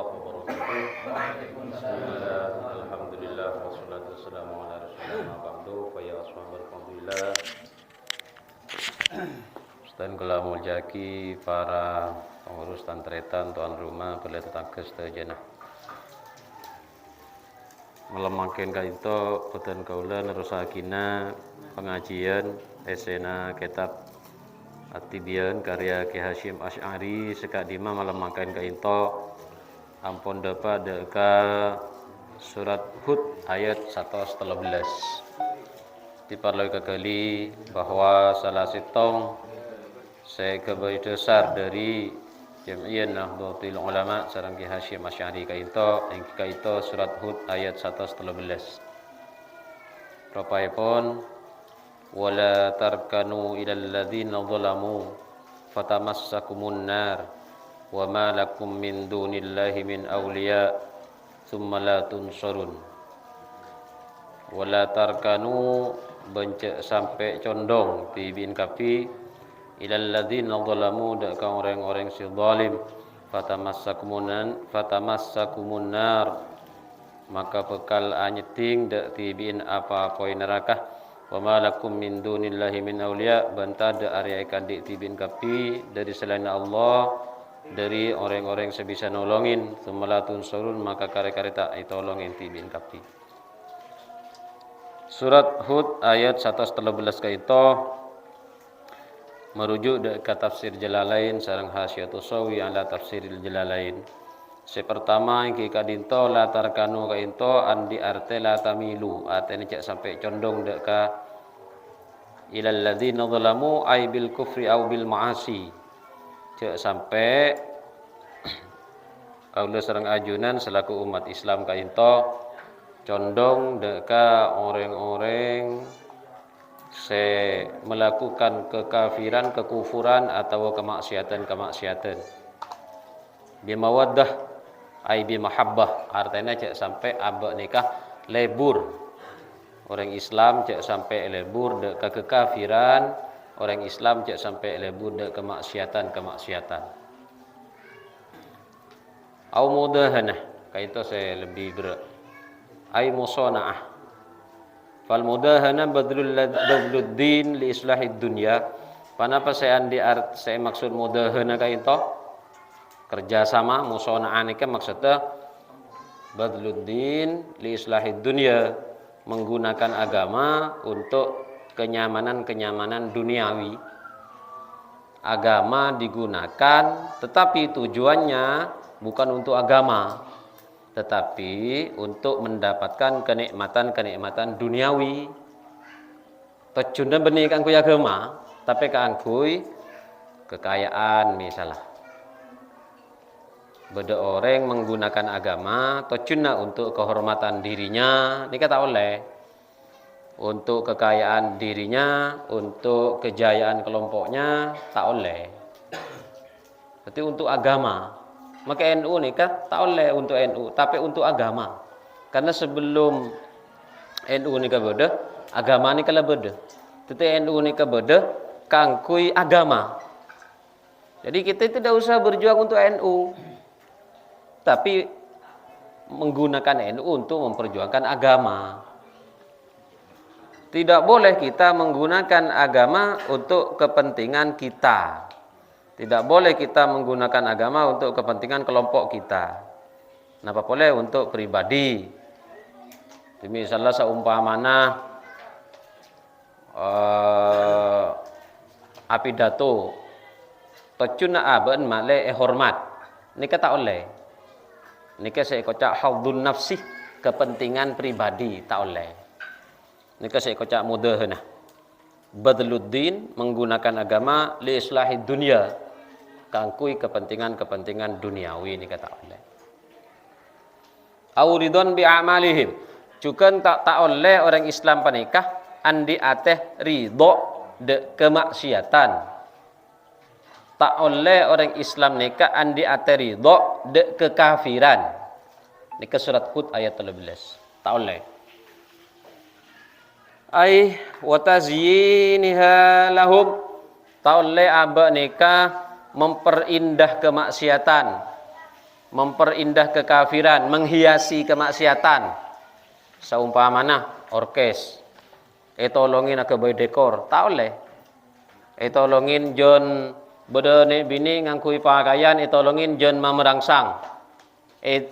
wabarakatuh. Bismillah, alhamdulillah, wassalatu wassalamu ala rasulillah ba'du. Fa ya ashabal fadillah. Ustaz kula muljaki para pengurus tantretan tuan rumah boleh tetangga sedajenah. Melemakin kaito boten kaula nerusakina pengajian esena kitab At-Tibyan karya Ki Hasyim Asy'ari sekadima melemakin kaito ampun dapat deka surat Hud ayat 113. Diparloi kekali bahwa salah sitong saya kebaik dasar dari Jam'iyah Nahdlatul Ulama sareng Ki Hasyim Asy'ari kaito surat Hud ayat 113. Rupaipun wala tarkanu ilal ladzina zalamu fatamassakumun nar wa ma lakum min dunillahi min awliya thumma la tunsarun. Wala tarkanu bencek sampai condong tibin kapi ilal ladzina zalamu dak ka orang-orang si zalim fatamassakumun nar maka bekal anyeting dak tibin apa-apa neraka. Wa ma lakum min dunillahi min awliya banta da ariaikan dik tibin kapi dari selain Allah dari orang-orang sebisa nolongin semalatun surun maka kare-kare tak ditolongin tibin kapi. Surat Hud ayat 113 kaito merujuk ke tafsir Jalalain sareng Hasyiatus Sawi ala tafsiril Jalalain. Sepertama yang kita dinto latar kanu kainto andi arte la tamilu artinya cak sampai condong dek ka ilal ladzina zalamu ay bil kufri au bil ma'asi cak sampai kaula sareng ajunan selaku umat Islam kainto condong dek ka orang-orang se melakukan kekafiran, kekufuran atau kemaksiatan bimawaddah ai bi mahabbah artinya cek sampai abak nikah lebur orang Islam cek sampai lebur dek kekafiran orang Islam cek sampai lebur dek kemaksiatan au mudahanah kaito saya lebih berat ai musanaah fal mudahanah badluddin li islahid dunya panapa saya maksud mudahanah kaito kerjasama musona'an ini maksudnya badluddin li islahid dunya menggunakan agama untuk kenyamanan duniawi. Agama digunakan tetapi tujuannya bukan untuk agama tetapi untuk mendapatkan kenikmatan duniawi. Tujuannya benih kangkui agama tapi kangkui kekayaan misalnya. Beda orang menggunakan agama tujuannya untuk kehormatan dirinya ini kata oleh untuk kekayaan dirinya untuk kejayaan kelompoknya tak oleh berarti untuk agama maka NU ini kan tak oleh untuk NU tapi untuk agama karena sebelum NU ini beda agama ini kala beda tetapi NU ini beda kangkui agama jadi kita tidak usah berjuang untuk NU tapi menggunakan NU untuk memperjuangkan agama. Tidak boleh kita menggunakan agama untuk kepentingan kita. Tidak boleh kita menggunakan agama untuk kepentingan kelompok kita. Kenapa boleh untuk pribadi? Misalnya seumpamana apidato tocuna aben male hormat. Ini kata oleh nika saya kocak haudun nafsi kepentingan pribadi tak oleh. Nika saya kocak mudahanah. Badluddin menggunakan agama li islahid dunya kangkui kepentingan duniawi nika tak oleh. Auridon bi amalihim juga tak oleh orang Islam panikah andi ateh ridho de kemaksiatan. Tak oleh orang Islam nikah andi aterido de kekafiran. Nikah surat Hud ayat 13. Tak oleh. Ai wa tazyiniha lahum. Tak oleh aba nikah memperindah kemaksiatan, memperindah kekafiran, menghiasi kemaksiatan. Saumpamana orkes, tolongin ke boy dekor, tak oleh. Tolongin jon bedene bini ngangkui pakaian, tolongin jon mamerangsang.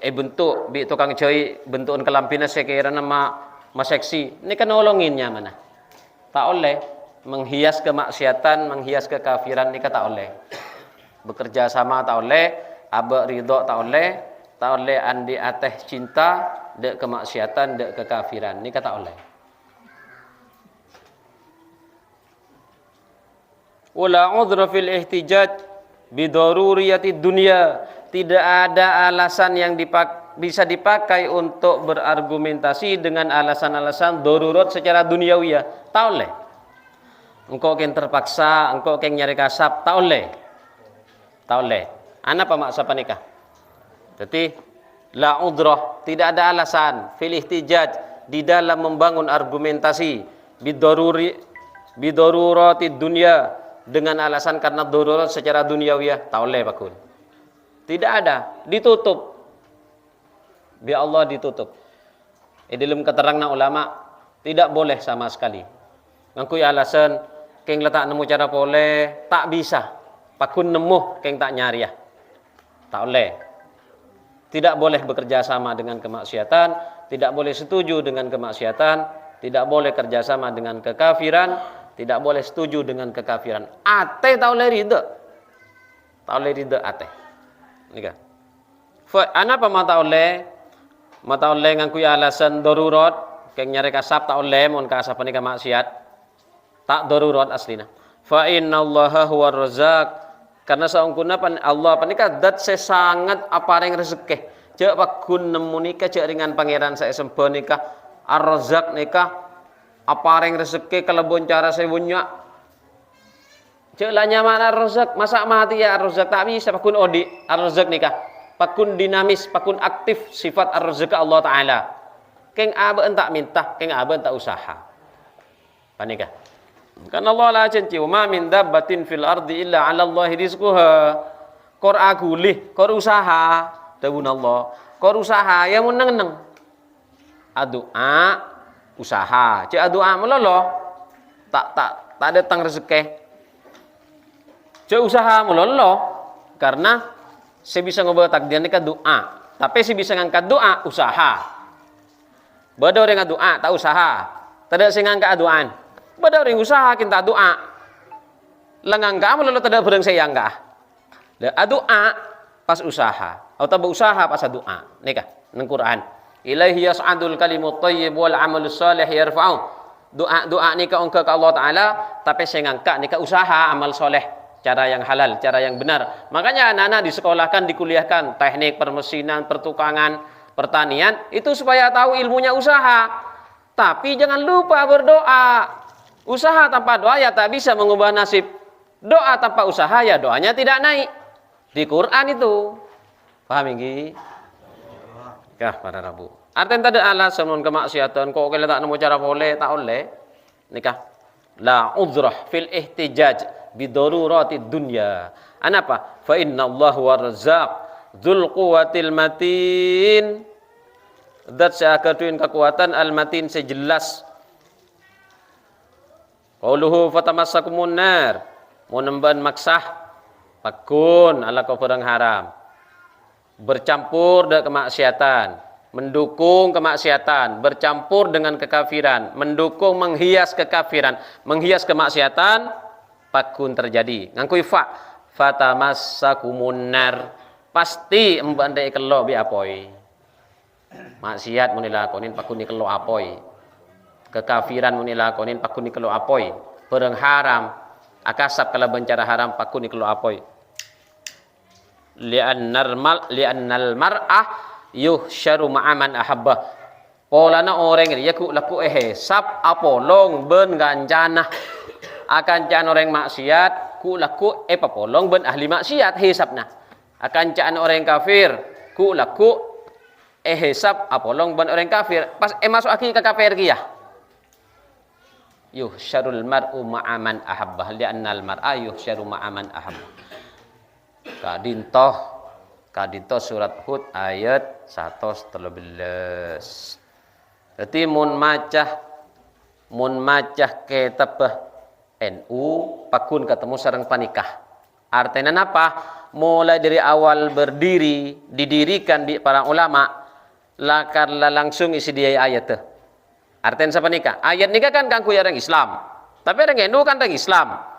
Bentuk bi tukang coy bentukan kelampina sekira nama maseksi. Ini kan nolonginnya mana? Tak oleh. Menghias kemaksiatan, menghias kekafiran ini tak oleh. Bekerja sama tak oleh, abak ridho tak oleh andi ateh cinta, dek kemaksiatan, dek kekafiran ini tak oleh. Wala udhra fil ihtijaj bidaruriyati dunya. Tidak ada alasan yang bisa dipakai untuk berargumentasi dengan alasan-alasan darurat secara duniawiyah. Tak oleh. Engkau yang terpaksa, engkau yang nyari kasab, tak oleh. Tak oleh. Ana apa maksa panikah? Jadi la udrah, tidak ada alasan fil ihtijaj di dalam membangun argumentasi bidorurati dunia dengan alasan karena darurat secara duniawiyah, tak oleh pakun. Tidak ada, ditutup. Biar Allah ditutup. Dalam keterangan ulama tidak boleh sama sekali. Ngakui alasan keng letak nemu cara boleh, tak bisa. Pakun nemu keng tak nyari ya. Tak oleh. Tidak boleh bekerja sama dengan kemaksiatan, tidak boleh setuju dengan kemaksiatan, tidak boleh kerjasama dengan kekafiran, tidak boleh setuju dengan kekafiran. Ate tak oleh ridho. Tak oleh ridho ate. Nika. Anapa mata oleh ngakui alasan darurat, keng nyari kasab tak oleh mon kasab nika maksiat. Tak darurat aslina. Fa innallaha huwar razzaq. Karena saungkuna Allah panika dat sesangat apareng rezeki. Cek pakun nemu nikah cek ringan pangeran saya sembah nikah ar-razzaq nikah apareng rezeki kelebon cara sewunya. Cek lah nyaman ar-razzaq masa mati ya ar-razzaq tak bisa pakun odi ar-razzaq nikah. Pakun dinamis, pakun aktif sifat ar-razzaq Allah taala. Keng abe entak minta, keng abe entak usaha. Panika. Kan Allah la janji ma min dabbatin fil ardi illa 'ala Allahi rizquha. Kor agulih, kor usaha, dawun Allah. Kor usaha ya mun neng. Adua usaha. Cek adua melolo. Tak datang rezeki. Cek usaha melolo karena saya bisa ngobrol takdir ini kan doa. Tapi saya bisa ngangkat doa usaha. Bada orang doa tak usaha. Tidak saya ngangkat doaan. Bada orang usaha kita doa. Lengang kamu lalu tidak berang saya enggak. Doa pas usaha. Atau berusaha pas doa. Nikah nang Quran. Ilaihi yas'adul kalimut thayyib wal 'amalus shalih yarfa'u. Doa nikah ke Allah taala tapi saya ngangkat nikah usaha amal soleh, cara yang halal, cara yang benar. Makanya anak-anak disekolahkan, dikuliahkan teknik permesinan, pertukangan, pertanian itu supaya tahu ilmunya usaha. Tapi jangan lupa berdoa. Usaha tanpa doa ya tak bisa mengubah nasib. Doa tanpa usaha ya doanya tidak naik. Di Quran itu. Paham ini? Kah para Rabu. Artinya tadi alasan non kemaksiatan kok kalau tak nemu cara boleh tak oleh. Nikah. La udhrah fil ihtijaj bidarurati dunya. Anapa? Fa innallaha war-razzaq dzul quwwatil matin. Zat seakaduin kekuatan al-matin sejelas. Qauluhu fatamassakumun nar. Munemban maksah pakun ala kufran haram. Bercampur dengan kemaksiatan, mendukung kemaksiatan, bercampur dengan kekafiran, mendukung menghias kekafiran, menghias kemaksiatan, pakun terjadi. Ngangkui fatamassakumun nar. Pasti embandai kelo bi apoi. Maksiat mun dilakonin pakun kelo apoi. Kekafiran mun dilakonin pakun kelo apoi. Perang haram, akasab kala bencara haram pakun kelo apoi. Li'annal mar'ah yuhsyaru ma'aman ahabbah. Polana orang ini yaku laku sab apolong ben ganjana. Akan can orang maksiat ku laku papolong ben ahli maksiat hisabna. Akan can orang kafir ku laku hisab apolong ben orang kafir. Pas masuk aki ke kafir kia. Yuhsyarul mar'u ma'aman ahabbah li'annal mar'a yuhsyaru ma'aman ahabbah. Kadintoh Kadito surat Hud ayat 113. Jadi mun macah kitab NU pakun ketemu sareng panikah. Artinya apa? Mulai dari awal didirikan di para ulama lakar langsung isi dia ayat tuh. Artinya siapa nikah? Ayat nikah kan kangku orang Islam. Tapi orang NU kan orang Islam.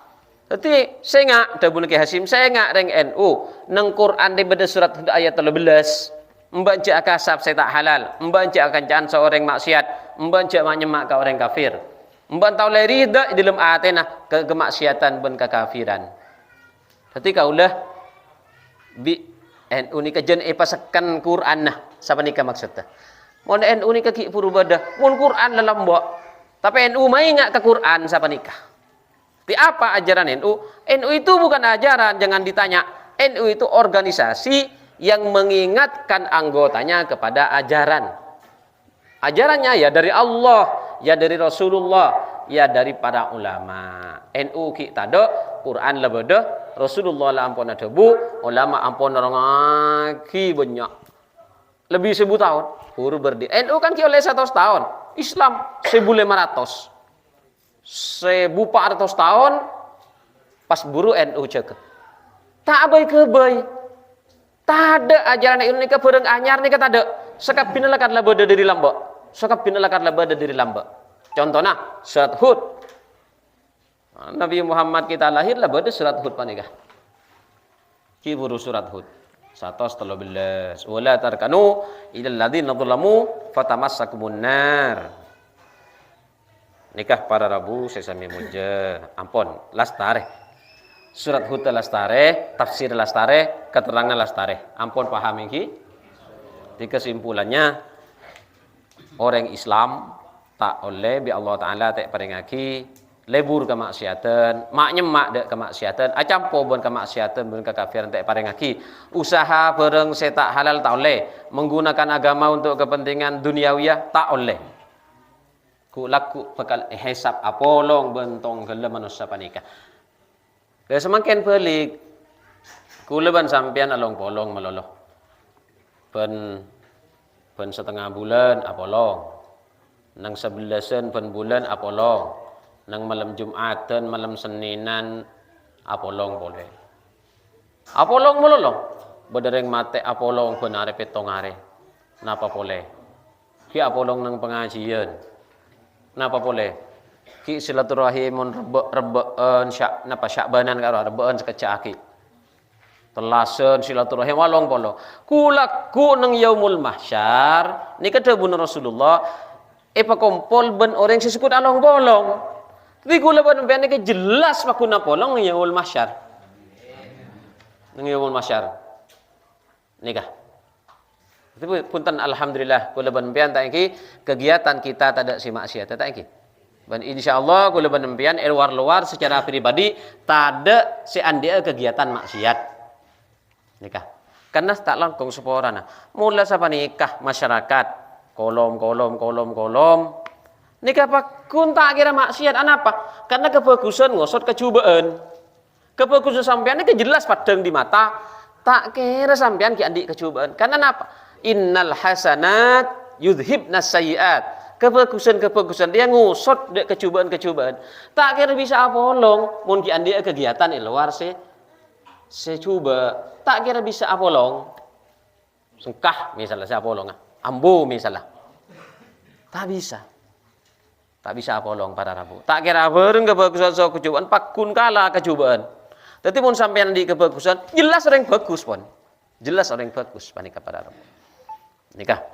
Jadi saya nggak dabun ke Hasim, saya nggak reng NU neng Quran di beda surat ayat 13 membaca akasab saya tak halal, membaca akan jangan seorang maksiat, membaca menyemak ke orang kafir, membantu lerida di dalam atena ke kemaksiatan dan kekafiran. Jadi kaulah bi NU ni kajian pasakan Quran nah, siapa nikah maksudnya? Mau NU ni kaki purubadah, mau Quran dalam mbok, tapi NU mai nggak ke Quran siapa nikah? Di apa ajaran NU? NU itu bukan ajaran, jangan ditanya. NU itu organisasi yang mengingatkan anggotanya kepada ajaran. Ajarannya ya dari Allah, ya dari Rasulullah, ya dari para ulama. NU kita do, Quran lebeda, Rasulullah lah ampun debu, ulama ampun orang aki banyak. Lebih 1000 tahun, huru berdiri. NU kan oleh 100 tahun, Islam 1500. 1400 tahun pas buru NU cek tak abai kebai tak ada ajaran ini ke bereng anyar nih tak ada sekap binalakan labada dari lambak contohnya surat Hud Nabi Muhammad kita lahir labada surat Hud panikah ki buru surat Hud 113 wala tarkanu ilal ladzina dzalamu fatamassakumun nar. Nikah para Rabu sesami muja ampun lastare surat Hud lastare tafsir lastare keterangan lastare ampun paham iki di kesimpulannya orang Islam tak oleh bi Allah taala tak peringaki lebur kemaksiatan mak nyemak dek kemaksiatan acampo bon kemaksiatan bon kekafiran tak peringaki usaha bareng setak halal tak oleh menggunakan agama untuk kepentingan duniawiyah tak oleh ku laku bakal hisab apolong bentong gele manusia panika. Ke semakin pelik ku leban sampean along polong meloloh. Ben setengah bulan apolong. Nang 11 ben bulan apolong. Nang malam Jumatan, malam Seninan apolong boleh. Apolong meloloh. Bedereng mate apolong benare petongare. Napa boleh? Ki apolong nang pengajian. Napa boleh? Ki silaturahim rebeen Syakbanan karo rebeen sekecaki. Telasen silaturahim walong polo. Kulaku nang yaumul mahsyar nika dawuh Rasulullah kumpul ben orang sesukut along bolong. Tapi kula ben niki jelas makuna polong nang yaumul mahsyar. Nang yaumul mahsyar. Nikah. Tapi punten alhamdulillah kula benpian tak iki kegiatan kita tak si maksiat tak iki. Dan insyaallah kula benpian luar secara pribadi tak ada si andia kegiatan maksiat. Nikah. Karena tak langkung seporana. Mula sapa nikah masyarakat kolom. Nikah pakun tak kira maksiat apa? Karena kebagusan ngosot kecubaan. Kebagusan sampean ini jelas padang di mata. Tak kira sampean ki andik kecubaan. Karena apa? Innal hasanat yudhibnas sayyiat. Kebagusan dia ngusut dek kecubaan. Tak kira bisa apolong mun ki andi kegiatan di luar se coba. Tak kira bisa apolong. Sengkah misalnya saya apolong. Ambo misalnya. Tak bisa. Tak bisa apolong para Rabu. Tak kira bareng kebagusan so kecubaan pakun kala kecubaan. Tapi mun sampean di kebagusan jelas orang bagus pun. Jelas orang bagus panika para Rabu. Nikah.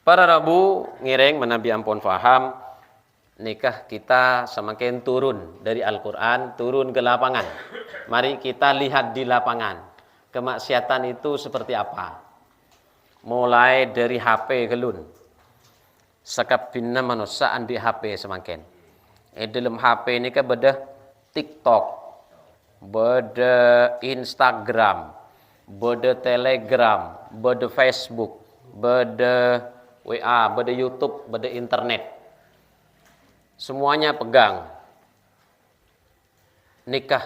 Para Rabu ngiring menabi ampun faham nikah kita semakin turun dari Al-Qur'an turun ke lapangan. Mari kita lihat di lapangan. Kemaksiatan itu seperti apa? Mulai dari HP gelun. Sekap binna manusia andi HP semakin. Dalam HP ini kan beda TikTok, beda Instagram, beda Telegram, beda Facebook, beda WA, beda YouTube, beda internet. Semuanya pegang. Nikah.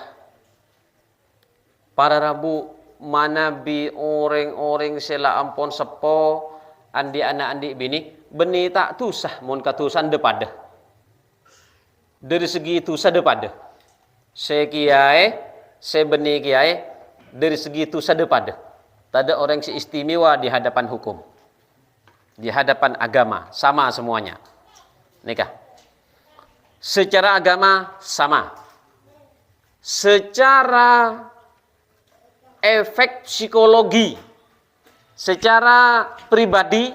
Para Rabu mana bi orang-orang sela ampon sepo andi anak andi bini beni tak tusah mun katusan depada dari segi tusah depada se kiai se beni kiai dari segi tusah depada tak ada orang si istimewa di hadapan hukum di hadapan agama sama semuanya nikah secara agama sama secara efek psikologi, secara pribadi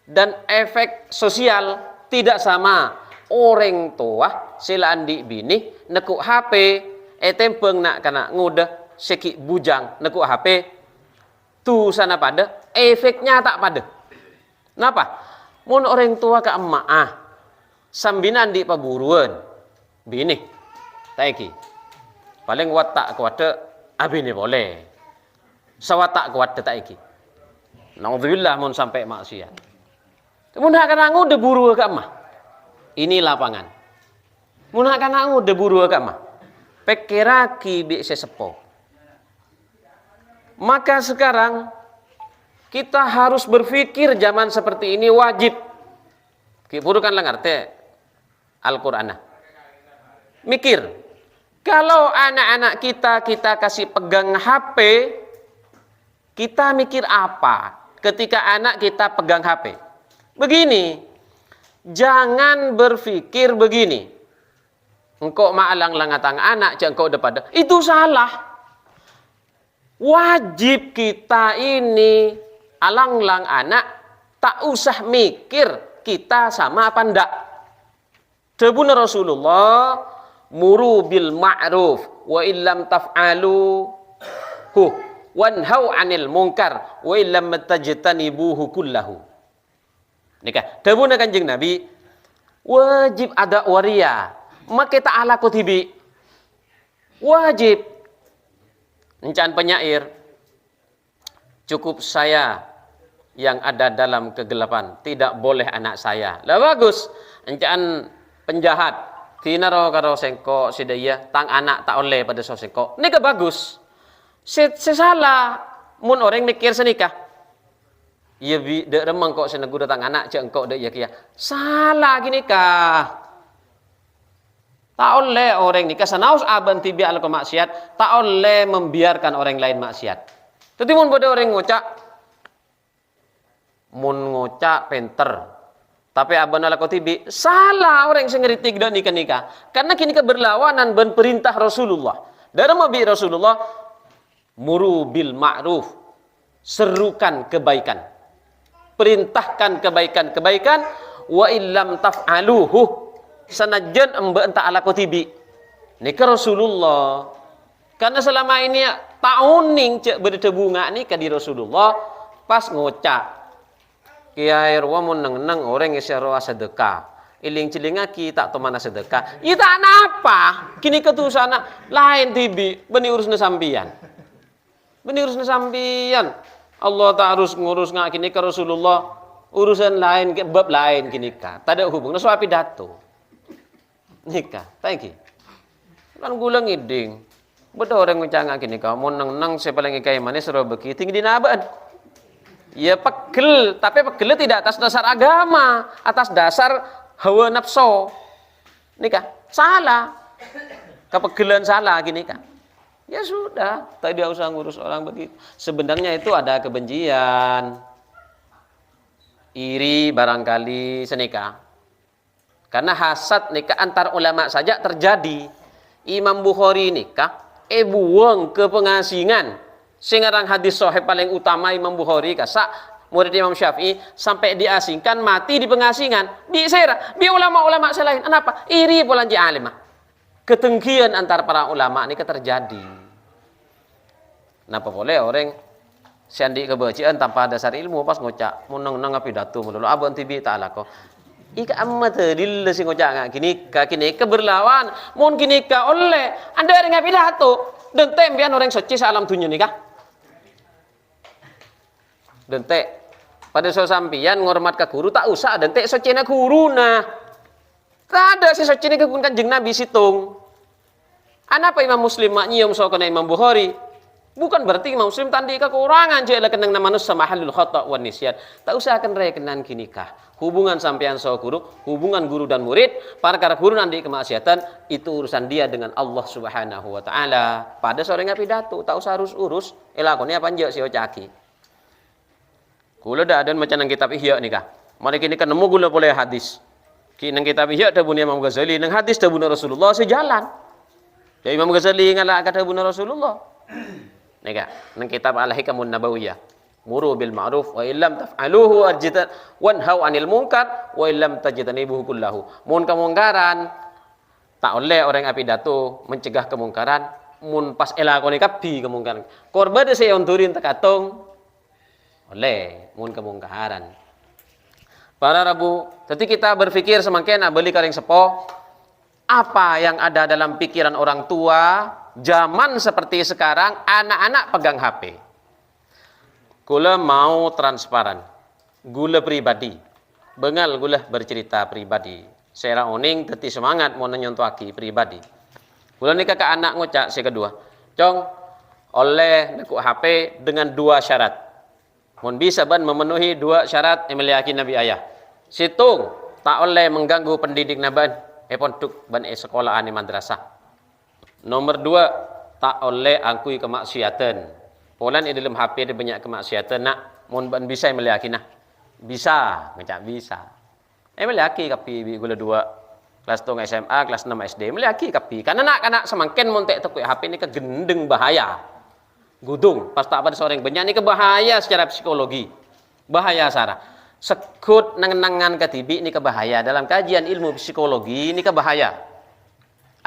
dan efek sosial tidak sama. Orang tua sila andi bini nekuk HP, tempeng nak kana ngudah seki bujang nekuk HP tu sana pada efeknya tak pada. Kenapa? Mun orang tua ke emak sambinan di paburuan bini taiki paling watak kuat abini boleh sawatak kuat tak iki naudzubillah mun sampai maksiat mun hak kanangu de buru ke emah ini lapangan mun hak kanangu de buru ke emah pekiraki bi sesepo maka sekarang kita harus berpikir zaman seperti ini wajib kiburu kan ngerti Al-Qur'an mikir kalau anak-anak kita kasih pegang HP, kita mikir apa ketika anak kita pegang HP? Begini, jangan berpikir begini. Engkau maalang-langatang anak, engkau depan. Itu salah. Wajib kita ini alang-lang anak, tak usah mikir kita sama apa ndak. Debun Rasulullah muru bil ma'ruf wa illam taf'alu wanhau 'anil munkar wa illam tajtanibuhu kullahu. Nikah dawuh Kanjeng Nabi wajib ada waria make ta'ala kutibi wajib encan penyair cukup saya yang ada dalam kegelapan tidak boleh anak saya lah bagus encan penjahat tinaro karo sengko sidaya tang anak tak oleh pada so sengko nikah bagus sesalah mun orang mikir senikah iya bi de remang kok senegu datang anak cek engkau de ya kia salah gini kah tak oleh orang nikah sanaus aban tibi al maksiat tak oleh membiarkan orang lain maksiat tapi mun pada orang ngocak penter tapi aban ala kotibi salah orang yang ngeritik dan nikah karena kini berlawanan dan perintah Rasulullah dalam nabi Rasulullah muru bil ma'ruf serukan kebaikan perintahkan kebaikan wa illam taf'aluhu sanajan embe enta ala kotibi nikah Rasulullah karena selama ini tauning cek berdebunga nikah di Rasulullah pas ngocak kiai ruwa mun neng orang ngeseroa sedekah iling cilingaki tak tomana sedekah ita napa kini ketusana lain tibi beni urusna sampian Allah tak harus ngurus ngak kini ke Rasulullah urusan lain bab lain kini ka tak ada hubungan soal pidato nikah taiki kan gula ngiding bedo orang ngucanga kini ka mun neng saya paling kiai manis seroa beki tinggi dinabaan ya pegel, tapi pegelnya tidak atas dasar agama, atas dasar hawa nafsu. Nikah salah, kepegelan salah gini kan? Ya sudah, tidak usah ngurus orang begitu. Sebenarnya itu ada kebencian, iri barangkali senikah. Karena hasad nikah antar ulama saja terjadi. Imam Bukhari nikah, buang ke pengasingan. Singarang hadis sahih paling utama Imam Bukhari kasa murid Imam Syafi'i sampai diasingkan mati di pengasingan bi sera bi ulama-ulama selain kenapa iri polanji alimah ketengkian antar para ulama ini terjadi kenapa boleh orang siandi kebajian tanpa dasar ilmu pas ngocak munang nang pidato mulu abon tibi ta'ala ko ika amma tadil si ngocak kini keberlawan mun kini ka oleh anda ada pidato dan tembian orang suci salam dunia nikah dentek pada so sampian ngormat ke guru tak usah dentek so cina guru nah tak ada si so cina kegun Kanjeng Nabi situng anapa Imam Muslim mak nyium so kena Imam Bukhari Bukan berarti muslim tandi kekurangan je lah kenang nama nus sama halul khata' wan nisyan. Tak usah akan rekenan kinikah. Hubungan sampean so guru, hubungan guru dan murid, perkara guru nanti kemaksiatan itu urusan dia dengan Allah Subhanahu wa taala. Pada sore pidato, tak usah urus elakone apa nje si ocaki. Kula dak ada macam nang kitab Ihya nikah. Mari kini kan nemu gula boleh hadis. Ki nang kitab Ihya da bunyi Imam Ghazali, nang hadis da bunyi Rasulullah sejalan. Ya Imam Ghazali ngalak kata bunyi Rasulullah. Nika nang kitab Al-Hikamun Nabawiyah. Muru bil ma'ruf wa illam taf'aluhu arjitan wanhau 'anil munkar wa illam tajtanibuhu kullahu. Mun kemungkaran tak oleh orang pidato mencegah kemungkaran, mun pas elakoni kapi kemungkaran. Korban saya onturin tekatung oleh mun kemungkaran. Para Rabu, jadi kita berpikir semakin beli karing sepo, apa yang ada dalam pikiran orang tua zaman seperti sekarang, anak-anak pegang HP. Gula mau transparan, gula pribadi, bengal gula bercerita pribadi. Saya oning teti semangat mau nyontoaki pribadi. Gula nikah ke anak ngocak si kedua, cong oleh nekuk HP dengan 2 syarat. Mun bisa ban memenuhi 2 syarat yang meliaki Nabi ayah. Situng tak oleh mengganggu pendidik naban, pondok ban sekolah ani madrasah. Nomor 2 tak oleh angkui kemaksiatan. Polan di dalam HP ada banyak kemaksiatan nak mun ban bisa meliaki nah. Bisa, ngecak bisa. Meliaki kapi gula 2 kelas 2 SMA, kelas 6 SD meliaki kapi. Karena anak semakin montek tekuk HP ini kegendeng bahaya. Gudung, pas tak pada seorang banyak ini kebahaya secara psikologi. Bahaya Sarah. Sekut nangan ketibi ini kebahaya. Dalam kajian ilmu psikologi ini kebahaya.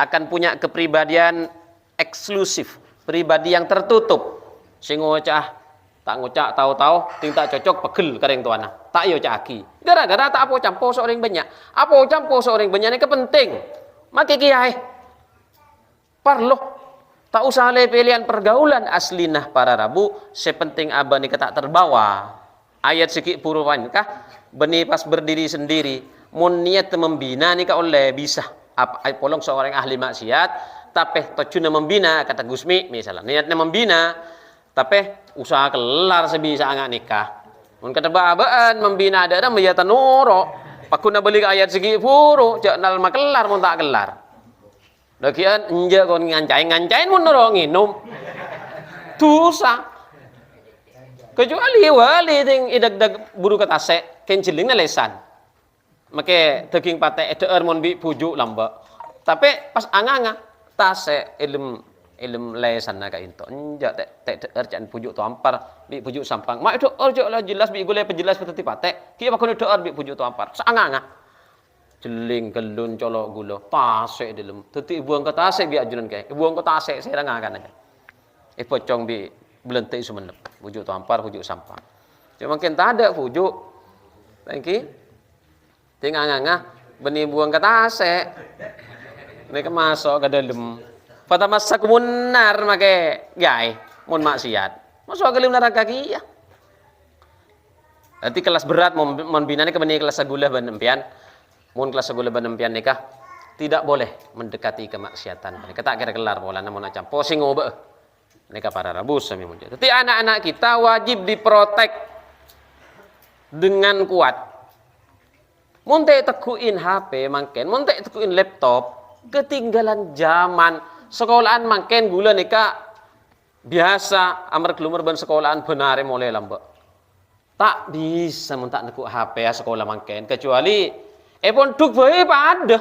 Akan punya kepribadian eksklusif, pribadi yang tertutup. Sing ngocah, tak ngocak tahu-tahu, ting tak cocok pegel kareng tuana. Tak yo caki. Gara-gara tak apa campur seorang banyak. Apa campur seorang banyak ini kepenting. Maki kiai. Parlo. Tak usah le pilihan pergaulan aslinah para Rabu, sepenting abah ni tak terbawa. Ayat sikit puruan kah? Beni pas berdiri sendiri, mun niat membina ni ka oleh bisa. Apa polong seorang ahli maksiat, tapi tocuna membina kata Gusmi misalnya. Niatnya membina, tapi usaha kelar sebisa angak nikah. Mun kata babaan membina ada meyata noro. Pakuna beli ayat sikit puru, jak nal makelar mun tak kelar. Dakian enja kon ngancain mun noro nginum. Dosa. Kecuali wali ting idag-dag buru ketase kenceling na lesan. Make daging pate edeer mon bi pujuk lamba. Tapi pas anganga tase ilm lesan na ka into. Enja tek deer jan pujuk tu ampar bi pujuk sampang. Mak do ojo lah jelas bi gule penjelas peteti pate. Ki makone deer bi pujuk tu ampar. Saanganga. Jeling gelun colok gula tase dilem. Teti buang ke tase bi ajunan kae. Buang ke tase serangakan aja. Pocong bi belentik sumenep, pujuk tampar, pujuk sampang. Cuma mungkin tak ada pujuk, tangki, tinggal ngangah, benih buang ke tase, mereka masuk ke dalam. Pada masa kumunar make gay, mun maksiat, masuk ke dalam neraka kaki ya. Nanti kelas berat, mun bina ni kebenih kelas gula benempian, mun kelas gula benempian nikah, tidak boleh mendekati kemaksiatan. Mereka tak kira kelar bola, namun macam posing oba. Mereka para Rabu sami muncul. Tapi anak-anak kita wajib diprotek dengan kuat. Munte tekuin HP mangken, munte tekuin laptop, ketinggalan zaman. Sekolahan mangken gula nika biasa amar kelumur ban sekolahan benare mulai lambak. Tak bisa mentak nekuk HP ya sekolah mangken kecuali pondok bae pada.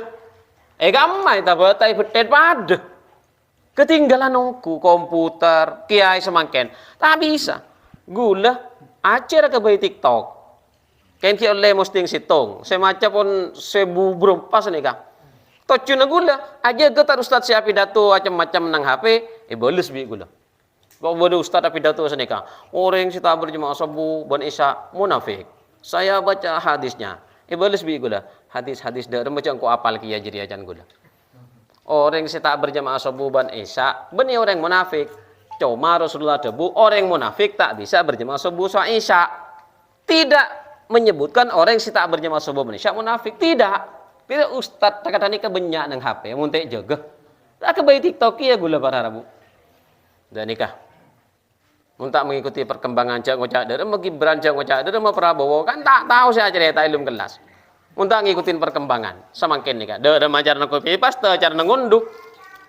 Gamai ta batai betet pada. Ketinggalan nongku komputer, kiai semangken. Tak bisa. Gula acer ke bayi TikTok. Ken ki oleh posting situng. Semacam pun sebu berempas nih kah. Tocuna gula aja getar ustaz siap pidato macam-macam nang HP, boles bi gula. Kok bodoh ustaz pidato senika. Orang si tak berjemaah subuh ban isya munafik. Saya baca hadisnya. Boles bi gula. Hadis-hadis dari macam ko apal ki ya jadi ajan gula. Orang yang tak berjamaah subuh dan isya, benih orang munafik. Cuma Rasulullah debu orang munafik tak bisa berjamaah subuh dan isya. Tidak menyebutkan orang yang tak berjamaah subuh dan isya munafik. Tidak. Bila ustaz tak kata ni kebanyak nang HP, muntek jaga. Tak kebaik TikTok ya gula para Rabu. Dan nikah. Mun tak mengikuti perkembangan jak ngocak derem Gibran jak ngocak derem Prabowo kan tak tahu saya cerita ilmu kelas. Mun tak ngikutin perkembangan samangken nika. Derem ajarna kopi pas teu ajarna ngunduh.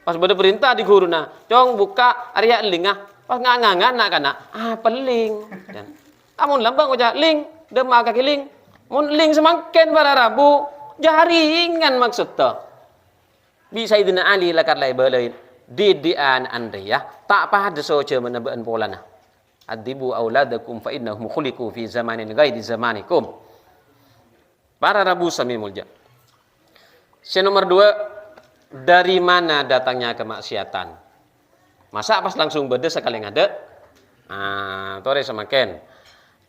Pas bade perintah di guruna, "Cong buka area lingah." Pas ngangangan nak kana, peling. Dan amun lambang ngocak ling, dema kaki ling. Mun ling semangken pada Rabu, jaringan maksud teu. Bisa idina Ali lakar lai beuleun. Didian Andrea tak pada soce menebaan polana. Adibu auladakum fa innahum khuliqu fi zamanin ghairi zamanikum. Para Rabu sami mulja. Nomor 2, dari mana datangnya kemaksiatan? Masa pas langsung bede sekali ngade? Tore semakin.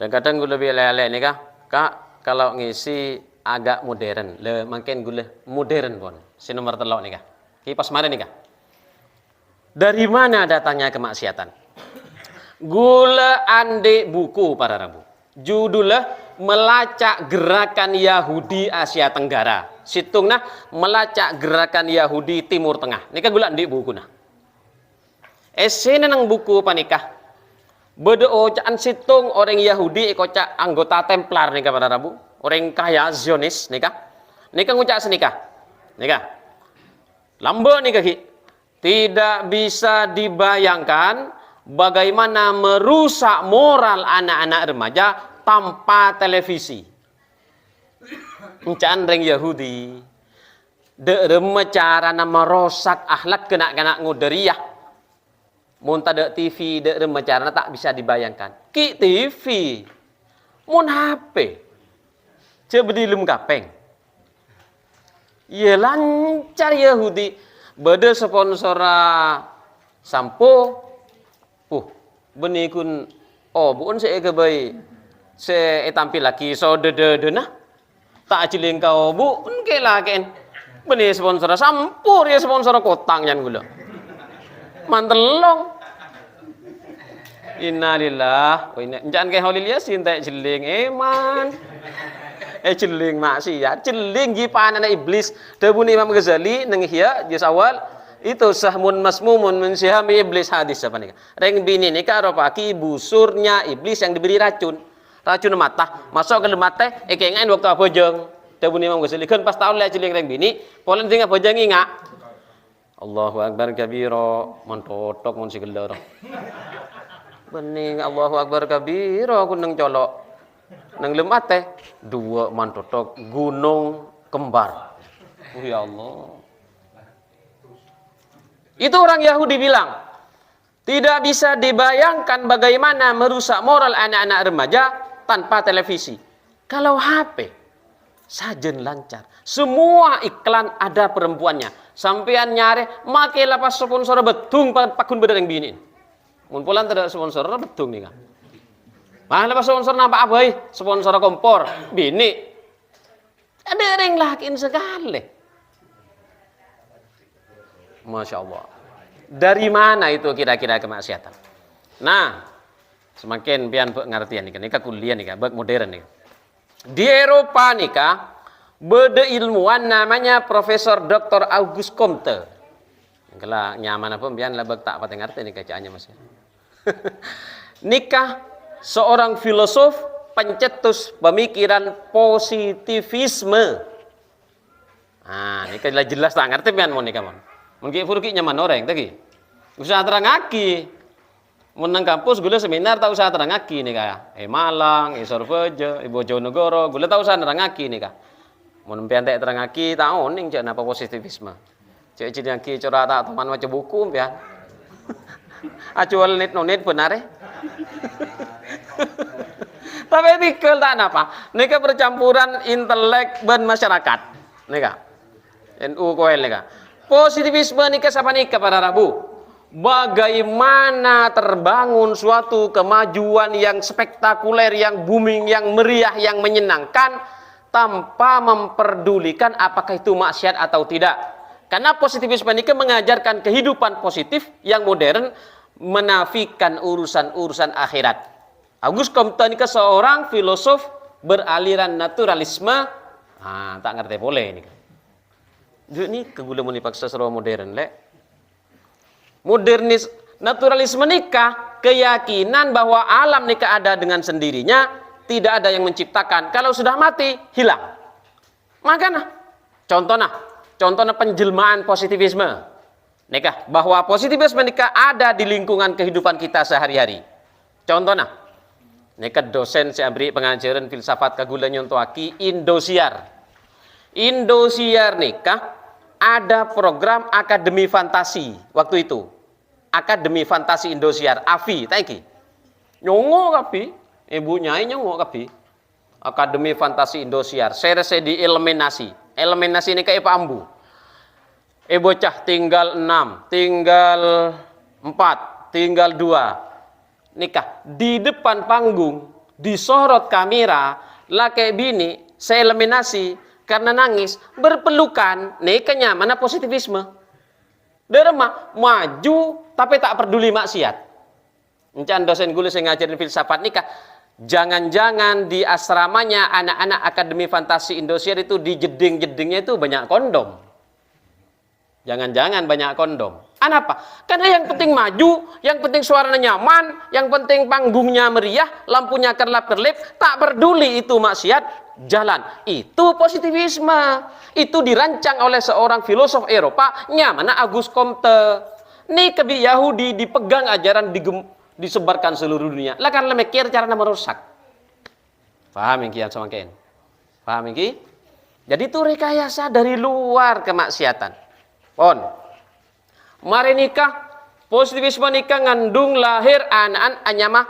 Dan kadang gue lebih lele nih kak, kalau ngisi agak modern, makin gue modern pun. Nomor 3 nih kak. Kipas mana nih kak? Dari mana datangnya kemaksiatan? Gula ande buku para Rabu. Judulnya melacak gerakan Yahudi Asia Tenggara. Situngna melacak gerakan Yahudi Timur Tengah. Nika gula ande buku nah. Esena nang buku panikah. Bede ocaan situng orang Yahudi kocak anggota Templar nika para Rabu. Orang kaya Zionis nika. Nika ngucak senika. Nika. Lambe nika ki. Tidak bisa dibayangkan bagaimana merusak moral anak-anak remaja tanpa televisi. Encaan reng Yahudi. De remaja nama merosak akhlak kena-kena nguderiah. Mun tada TV de remaja tak bisa dibayangkan. Ki TV. Mun HP. Cebedi lem kapeng. Ye lancar Yahudi. Bade sponsora sampo. Benikun bukan saya kebai saya tampil lagi so de nah tak ciling kau bu ke laken beni sponsor sampur ya sponsor kotang yang gula mantelong innalillah wa inna jangan kayak Holil Yasin tak ciling eman ciling maksiat ciling gipanan iblis debuni Imam Ghazali nang ihya juz awal itu sahmun masmumun min sihami iblis hadis apa nih? Reng bini nikah ropaki busurnya iblis yang diberi racun mata masuk ke lemate ekengen waktu apa jeng tabuni Imam Ghazali kan pas tahun lihat ciling reng bini polen tinggal bojeng ingat Allahu akbar kabiro montotok mon sigelor bening Allahu akbar kabiro aku neng colok neng lemate 2 montotok gunung kembar ya Allah. Itu orang Yahudi bilang, tidak bisa dibayangkan bagaimana merusak moral anak-anak remaja tanpa televisi. Kalau HP, sajen lancar. Semua iklan ada perempuannya. Sampean nyare, make lapas sponsor betung pakun bedereng bini. Mun pulang tidak sponsor betung nih kan. Mah lapas sponsor nampak abai, sponsor kompor, bini. Ada yang lakin sekali. Masya Allah. Dari mana itu kira-kira kemaksiatan? Nah, semakin pian pengertian nih, kuliah nih, bak modern nih. Di Eropa nih, beda ilmuwan namanya Profesor Dr. Auguste Comte. Kalau nyaman apa pian lah bak tak patah ngerti nih kacaannya mas. Nikah seorang filosof pencetus pemikiran positivisme. Nah, ini jelas tak ngerti pian mau nikah mon. Mungkin furki nyaman orang tadi. Usaha terangaki. Menang kampus gula seminar tak usaha terangaki nih kaya. Malang, Surabaya, Bojonegoro, gula tak usaha terangaki nih kaya. Mun piantek terangaki tahu ning cek napa positivisme. Cek cidaki cara tak teman maca buku pian. Acual net benar Tapi tikel tak napa. Nika percampuran intelek dan masyarakat. Nika. NU koel nika. Positivisme nikah siapa nikah para Rabu? Bagaimana terbangun suatu kemajuan yang spektakuler, yang booming, yang meriah, yang menyenangkan tanpa memperdulikan apakah itu maksiat atau tidak. Karena positivisme nikah mengajarkan kehidupan positif yang modern, menafikan urusan-urusan akhirat. Auguste Comte nikah seorang filosof beraliran naturalisme. Tak ngerti boleh ini. Ini kegula mau dipaksa secara modern le. Modernis Naturalisme nikah, keyakinan bahwa alam nikah ada dengan sendirinya, tidak ada yang menciptakan. Kalau sudah mati, hilang. Makanya, contohnya penjelmaan positivisme nikah, bahwa positivisme nikah ada di lingkungan kehidupan kita sehari-hari. Contohnya, nikah dosen saya beri pengajaran filsafat kagulan nyontoaki Indosiar. Indosiar nikah ada program Akademi Fantasi waktu itu. Akademi Fantasi Indosiar, AFI, taiki. Nyongo kapi, ibunya nyongo kapi. Akademi Fantasi Indosiar, serse di eliminasi. Eliminasi ini kayak pambu. Bocah tinggal 6, tinggal 4, tinggal 2. Nikah di depan panggung, disorot kamera, laki bini, saya eliminasi karena nangis, berpelukan, nikahnya mana positivisme. Derma maju tapi tak peduli maksiat. Encan dosen gue yang ngajarin filsafat nikah, jangan-jangan di asramanya anak-anak Akademi Fantasi Indosiar itu di jeding-jedingnya itu banyak kondom. Jangan-jangan banyak kondom. Kenapa? Karena yang penting maju, yang penting suaranya nyaman, yang penting panggungnya meriah, lampunya kerlap-kerlip, tak peduli itu maksiat, jalan. Itu positivisme. Itu dirancang oleh seorang filosof Eropa, mana Auguste Comte. Ini kebi Yahudi dipegang ajaran disebarkan seluruh dunia. Lah kan lemekir cara merusak. Paham yang kian semakin? Paham yang ki? Jadi itu rekayasa dari luar kemaksiatan. Mari nikah, positivisme nikah ngandung lahir anak-anak anyama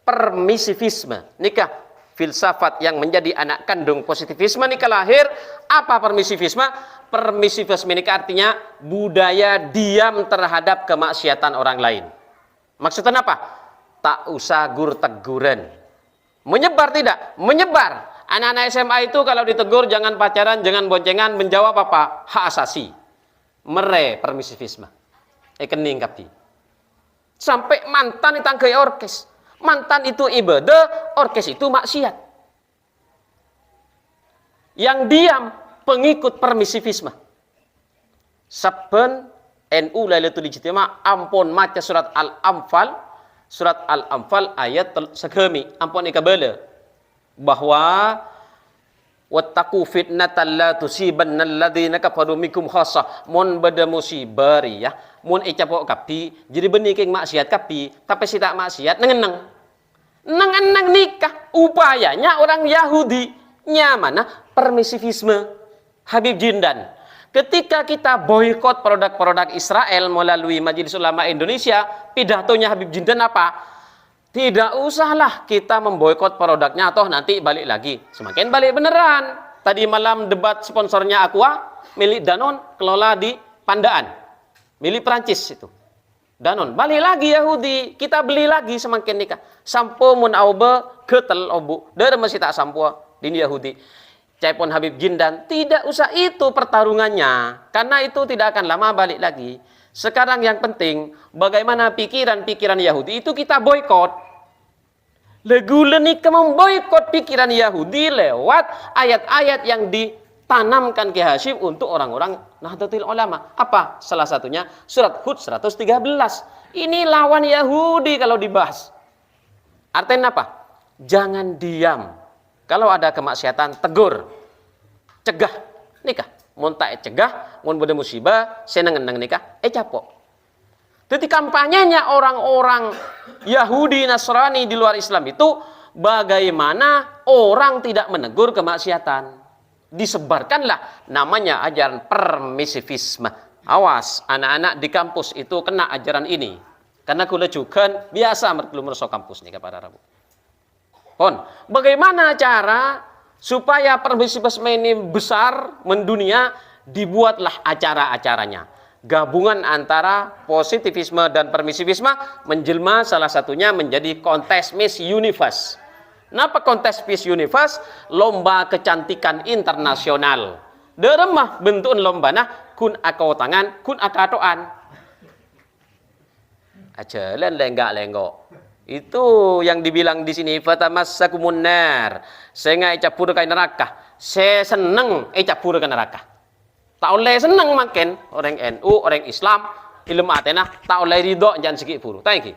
permisivisme. Nikah filsafat yang menjadi anak kandung positivisme nikah lahir. Apa permisivisme? Permisivisme nikah artinya budaya diam terhadap kemaksiatan orang lain. Maksudnya apa? Tak usah gur-teguran. Menyebar tidak? Menyebar. Anak-anak SMA itu kalau ditegur jangan pacaran, jangan boncengan, menjawab apa? Hak asasi. Mere permisivisme. Kening kapi. Sampai mantan ditangkai orkes. Mantan itu ibadah, orkes itu maksiat. Yang diam pengikut permisivisme. Saben NU Lailatul Ijtima ampun maca surat Al-Anfal ayat segemi ampun ikabala bahwa wattaqu fitnatan la tusibanna alladzina kafaru minkum khassah. Mun bada musibari ya, mun icapok kapi, jadi benih king maksiat kapi, tapi si tak maksiat nengeneng. Nengeneng nikah, upayanya orang Yahudi mana permisivisme. Habib Jindan. Ketika kita boikot produk-produk Israel melalui Majelis Ulama Indonesia, pidatonya Habib Jindan apa? Tidak usahlah kita memboikot produknya, toh nanti balik lagi. Semakin balik beneran. Tadi malam debat sponsornya Aqua, milik Danone, kelola di Pandaan. Milik Prancis itu. Danone, balik lagi Yahudi. Kita beli lagi semakin nikah. Sampo mun aube ketel obu. Dari masih tak sampo di Yahudi. Cepon Habib Jindan, tidak usah itu pertarungannya. Karena itu tidak akan lama balik lagi. Sekarang yang penting, bagaimana pikiran-pikiran Yahudi itu kita boikot. Legule nikah memboikot pikiran Yahudi lewat ayat-ayat yang ditanamkan ke Hashim untuk orang-orang Nahdlatul Ulama. Apa? Salah satunya surat Hud 113. Ini lawan Yahudi kalau dibahas. Artinya apa? Jangan diam. Kalau ada kemaksiatan, tegur. Cegah. Nikah. Mun tak cegah, mun beda musibah, seneng-neng nikah, capok. Jadi kampanyenya orang-orang Yahudi, Nasrani di luar Islam itu bagaimana orang tidak menegur kemaksiatan. Disebarkanlah namanya ajaran permisivisme. Awas, anak-anak di kampus itu kena ajaran ini. Karena kula juga biasa belum masuk kampus nih kepada Rabu. Bagaimana cara supaya permisivisme ini besar mendunia? Dibuatlah acara-acaranya. Gabungan antara positivisme dan permisivisme menjelma salah satunya menjadi kontes Miss Universe. Napa kontes Miss Universe? Lomba kecantikan internasional. Deremah bentuk lombana kun akau tangan, kun akatoan. Aja lenggak-lenggok. Itu yang dibilang di sini fatamassakumun nar. Saya capur ke neraka. Saya seneng capur ke neraka. Tak oleh seneng makin orang NU, orang Islam ilmu atena tak oleh ridho jangan sikit puru. Thank you.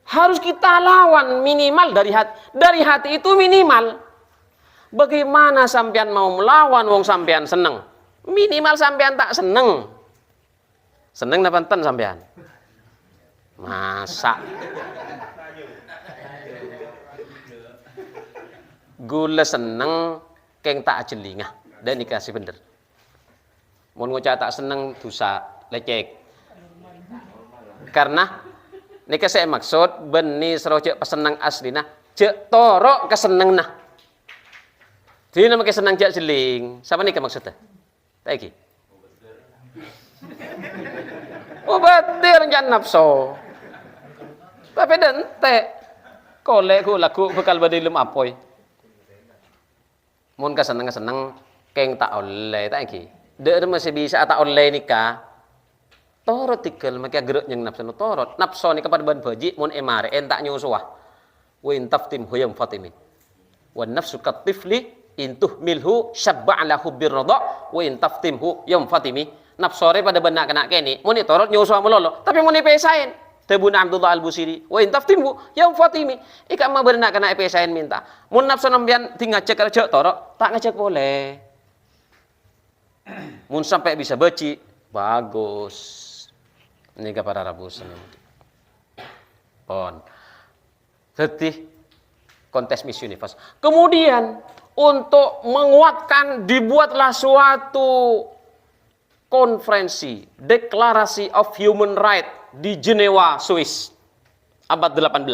Harus kita lawan minimal dari hati. Dari hati itu minimal. Bagaimana sampean mau melawan wong sampean seneng? Minimal sampean tak seneng. Seneng napa enten sampean? Masa gula seneng keng tak jelingah dan dikasih bener. Mun ngucap tak seneng dosa lecek. Karena nika saya maksud beni serojek pesenang aslina cek torok keseneng nah. Jadi nama kesenang cek jeling. Sama nika maksudnya? Tak iki. Oh betul jangan nafsu. Tapi dan teh kolek ku lagu bekal badilum apoy. Mun keseneng keng tak oleh tak iki. Dek masih bisa tak oleh nikah. Torot tikel maka geruk yang nafsu torot. Nafsu nikah pada ban baji mun emare entak nyusuah. Wa intaftim huyam fatimi. Wa nafsu katifli intuh milhu syabba ala hubbir radha wa intaftimhu yam fatimi. Nafsore pada benak kena kene mun torot nyusuah melolo tapi mun pesain. Tebuna Abdullah Al-Busiri wa intaftimhu yam fatimi. Ika ma benak kena pesain minta. Mun nafsu nambian tinggal cek kerja torot tak ngecek boleh. Mun sampai bisa beci bagus. Ini kepada Rabu Senin. Pon. Setih kontes Miss Universe. Kemudian untuk menguatkan dibuatlah suatu konferensi Declaration of Human Rights di Jenewa, Swiss abad 18.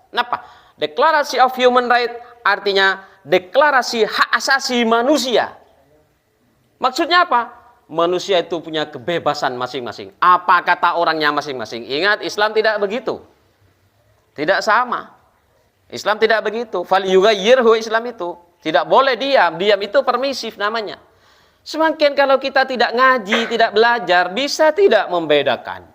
Kenapa? Declaration of Human Rights artinya deklarasi hak asasi manusia. Maksudnya apa? Manusia itu punya kebebasan masing-masing. Apa kata orangnya masing-masing. Ingat, Islam tidak begitu. Tidak sama. Islam tidak begitu. Fal yughayyirhu Islam itu. Tidak boleh diam. Diam itu permisif namanya. Semakin kalau kita tidak ngaji, tidak belajar, bisa tidak membedakan.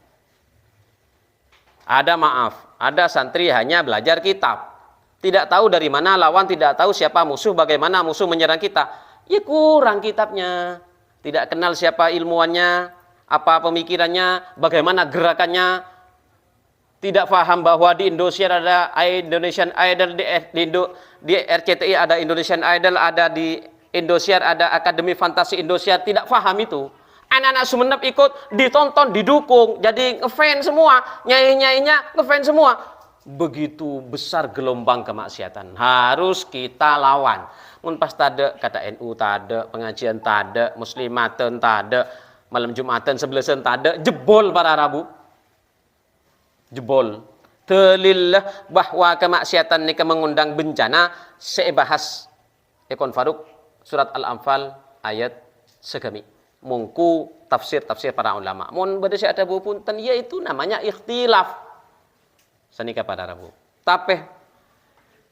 Ada maaf, ada santri hanya belajar kitab. Tidak tahu dari mana lawan, tidak tahu siapa musuh, bagaimana musuh menyerang kita. Ya kurang kitabnya, tidak kenal siapa ilmuannya, apa pemikirannya, bagaimana gerakannya, tidak paham bahwa di Indosiar ada Indonesian Idol, di RCTI ada Indonesian Idol, ada di Indosiar ada Akademi Fantasi Indosiar, tidak paham itu. Anak-anak Sumenep ikut, ditonton, didukung, jadi ngefans semua, nyai-nyainya ngefans semua. Begitu besar gelombang kemaksiatan, harus kita lawan. Mun pas tade kata NU tade, pengajian tade, muslimaten tade, malam Jumatan sebelasan tade, jebol para Rabu. Jebol. Telillah bahwa kemaksiatan ini mengundang bencana, saya bahas Ekon Faruk surat Al-Anfal ayat segami. Mungku tafsir para ulama. Mun bade ada punten yaitu namanya ikhtilaf. Sanika pada Rabu. Tapi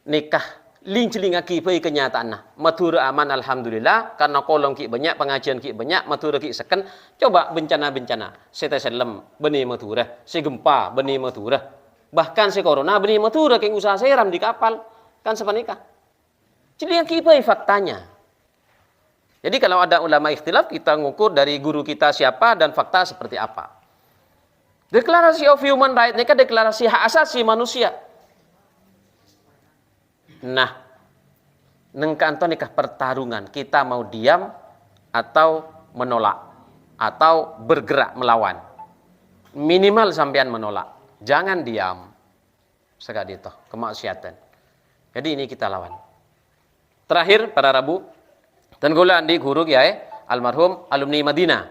nikah linclinga ki pai kenyataan matura aman alhamdulillah karena kolong ki banyak pengajian ki banyak matura ki seken coba bencana-bencana sete selem beni matura si gempa beni matura bahkan si corona beni matura keng usaha seram di kapal kan sepanika jadi yang ki pai faktanya. Jadi kalau ada ulama ikhtilaf kita ngukur dari guru kita siapa dan fakta seperti apa. Deklarasi of Human Rights ini kan deklarasi hak asasi manusia. Nah, nengkanto nikah pertarungan kita mau diam atau menolak atau bergerak melawan. Minimal sampean menolak, jangan diam. Sekali itu kemaksiatan. Jadi ini kita lawan. Terakhir pada Rabu dan gula andi guru kiai almarhum alumni Madinah.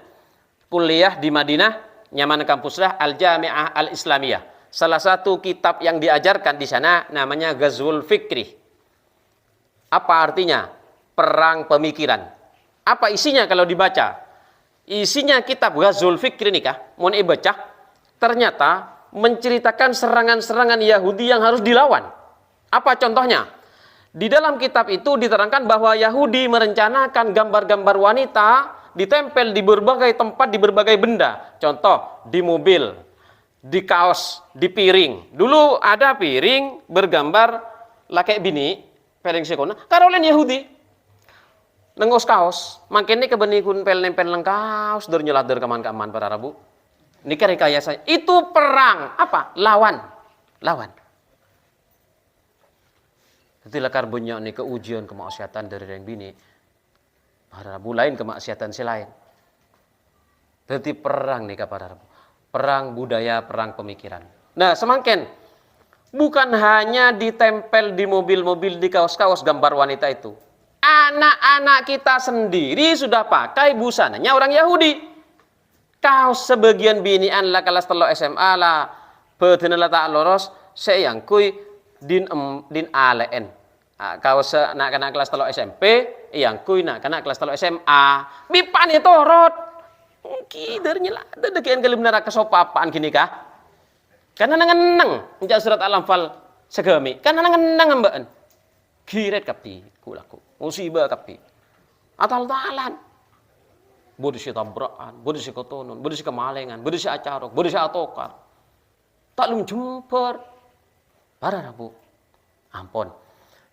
Kuliah di Madinah nyaman kampuslah Al-Jami'ah Al-Islamiyah. Salah satu kitab yang diajarkan di sana namanya Ghazwul Fikri. Apa artinya? Perang pemikiran. Apa isinya kalau dibaca? Isinya kitab Ghazwul Fikri nikah, mau baca, ternyata menceritakan serangan-serangan Yahudi yang harus dilawan. Apa contohnya? Di dalam kitab itu diterangkan bahwa Yahudi merencanakan gambar-gambar wanita ditempel di berbagai tempat, di berbagai benda. Contoh, di mobil, di kaos, di piring. Dulu ada piring bergambar laki bini, piring sekona, karolen Yahudi. Nengos kaos, makanya kebenikun pel nempel kaos, dur nyelat dur kaman-kaman para Rabu. Nikah rekayasa. Itu perang. Apa? Lawan. Jadi lakar banyak nih keujian kemaksiatan dari yang bini. Para Rabu lain kemaksiatan selain. Jadi perang nih para Rabu. Perang budaya, perang pemikiran. Nah, semakin bukan hanya ditempel di mobil-mobil, di kaos-kaos gambar wanita itu. Anak-anak kita sendiri sudah pakai busananya orang Yahudi. Kaos sebagian binian lah kelas telo SMA lah, betina lah tak loros, saya yang kui din alen. Kaos nak kena kelas telo SMP, yang kui nak kena kelas telo SMA. Bipan itu torot. Kidernya lah, dedekian kali benar kesopapaan gini kah? Karena nengeneng, menjak surat Al-Anfal segami. Karena nengeneng mbaan. Kiret kapi, kulaku, musibah kapi. Atal-talan. Bodisi tabrakan, bodisi kotonon, bodisi kemalengan, bodisi acarok, bodisi atokar. Tak lum jumper. Para Rabu. Ampun.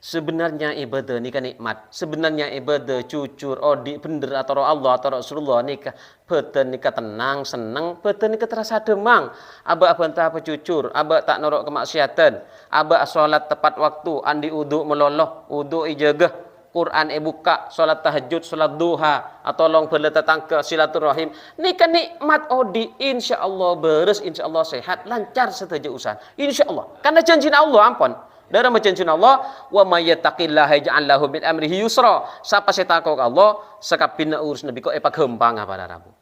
Sebenarnya ibadah nikah nikmat. Sebenarnya ibadah jujur, odi, bener atau Allah atau Rasulullah nikah. Beten nikah tenang, seneng. Beten nikah terasa demang. Aba abantah apa jujur. Aba tak norok kemaksiatan. Aba sholat tepat waktu. Andi uduk meloloh. Uduk ijagah. Quran buka, sholat tahajud, sholat duha, atau long berletatang ke silaturahim. Nikah nikmat odi, insya Allah beres, insya Allah sehat, lancar setaja usaha. Insya Allah. Karena janji Allah ampun. Dalam janji Allah, wa may yattaqillaha yaj'al lahu min amrihi yusra. Siapa saya takut Allah, sekapina urus nabi kok epak gempang pada Rabu.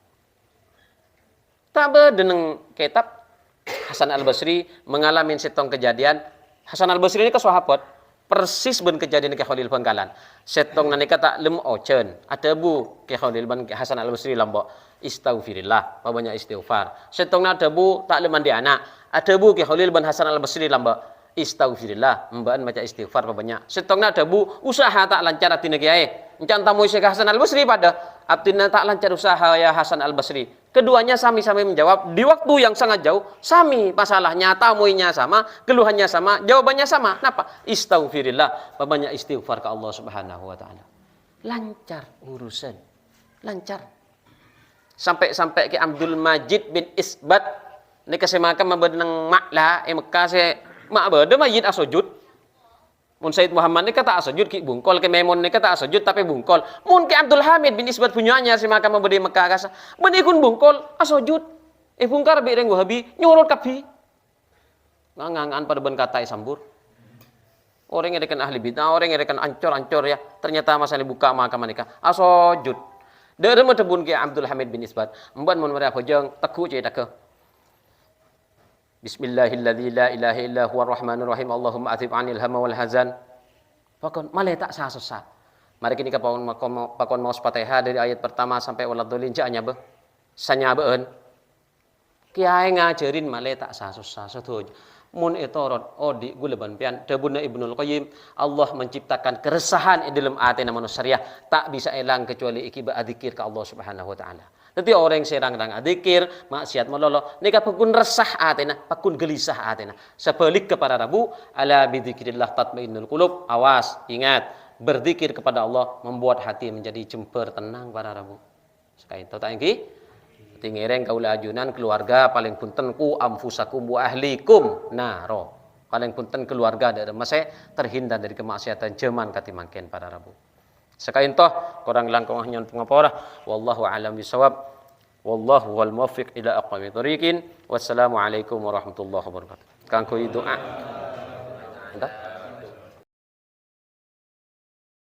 Tabe deneng kitab Hasan Al-Basri mengalami setong kejadian. Hasan Al-Basri ini ke sahabat. Persis ben kejadian ke Khalil Bangkalan. Setong nanika tak lem ocen. Ada bu ke Khalil ban Hasan Al-Basri lambok istaghfirillah, banyak istighfar. Setong na ada bu tak lem mandi anak. Ada bu ke Khalil ban Hasan Al-Basri lambok istaghfirillah, mbaan baca istighfar banyak. Setong na ada bu usaha tak lancar atina kiai. Encan tamu Syekh Hasan Al-Basri pada abdina tak lancar usaha ya Hasan Al-Basri. Keduanya sami-sami menjawab di waktu yang sangat jauh, sami masalahnya, tamuinya sama, keluhannya sama, jawabannya sama. Kenapa? Istaghfirillah, banyak istighfar ke Allah Subhanahu wa taala. Lancar urusan. Lancar. Sampai ke Abdul Majid bin Isbat ni kasemakan mabenang maklah Mekah se mak bade majid asujud. Mun Said Muhammad ni kata asujud ki bungkol, ke Memon ni kata asujud tapi bungkol. Mun ke Abdul Hamid bin Isbat punyanya si maka memberi Mekah kasa. Bani kun bungkol asujud. Bungkar bi reng wahabi nyorot kapi. Ngangan pada ben kata sambur. Orang yang rekan ahli bidah, orang yang rekan ancor-ancor ya. Ternyata masalah buka maka menikah asujud. Dari tebun ke Abdul Hamid bin Isbat. Mban mun mereka hojang teku cai tak Bismillahilladzi la ilaha illa huwa rahmanur rahim. Allahumma atib anil hamma wal hazan. Pakon malih tak sah susah. Mari kini ka pakon mau Fatihah dari ayat pertama sampai waladhdallin janya be. Sanya beun. Kiai ngajarin malih tak sah susah setuju. Mun etorot odi guleban pian debuna Ibnul Qayyim, Allah menciptakan keresahan di dalam hati manusia tak bisa hilang kecuali ikiba adzikir ke Allah Subhanahu wa taala. Nanti orang serang dengan adzikir, maksiat melolo, nika pakun resah atina, pakun gelisah atina. Sebalik kepada Rabu, ala bidzikrillah tatmainnul qulub. Awas, ingat, berzikir kepada Allah membuat hati menjadi jember tenang para Rabu. Sekali itu tak ingki? Tingireng kaula ajunan keluarga paling punten ku amfusakum wa ahlikum naro. Paling punten keluarga dari masa terhindar dari kemaksiatan zaman katimangken para Rabu. Sekain toh korang langkong nyon pengapora wallahu a'lam bisawab wallahu wal muwaffiq ila aqwamit thoriqin wassalamu alaikum warahmatullahi wabarakatuh. Kanggo doa.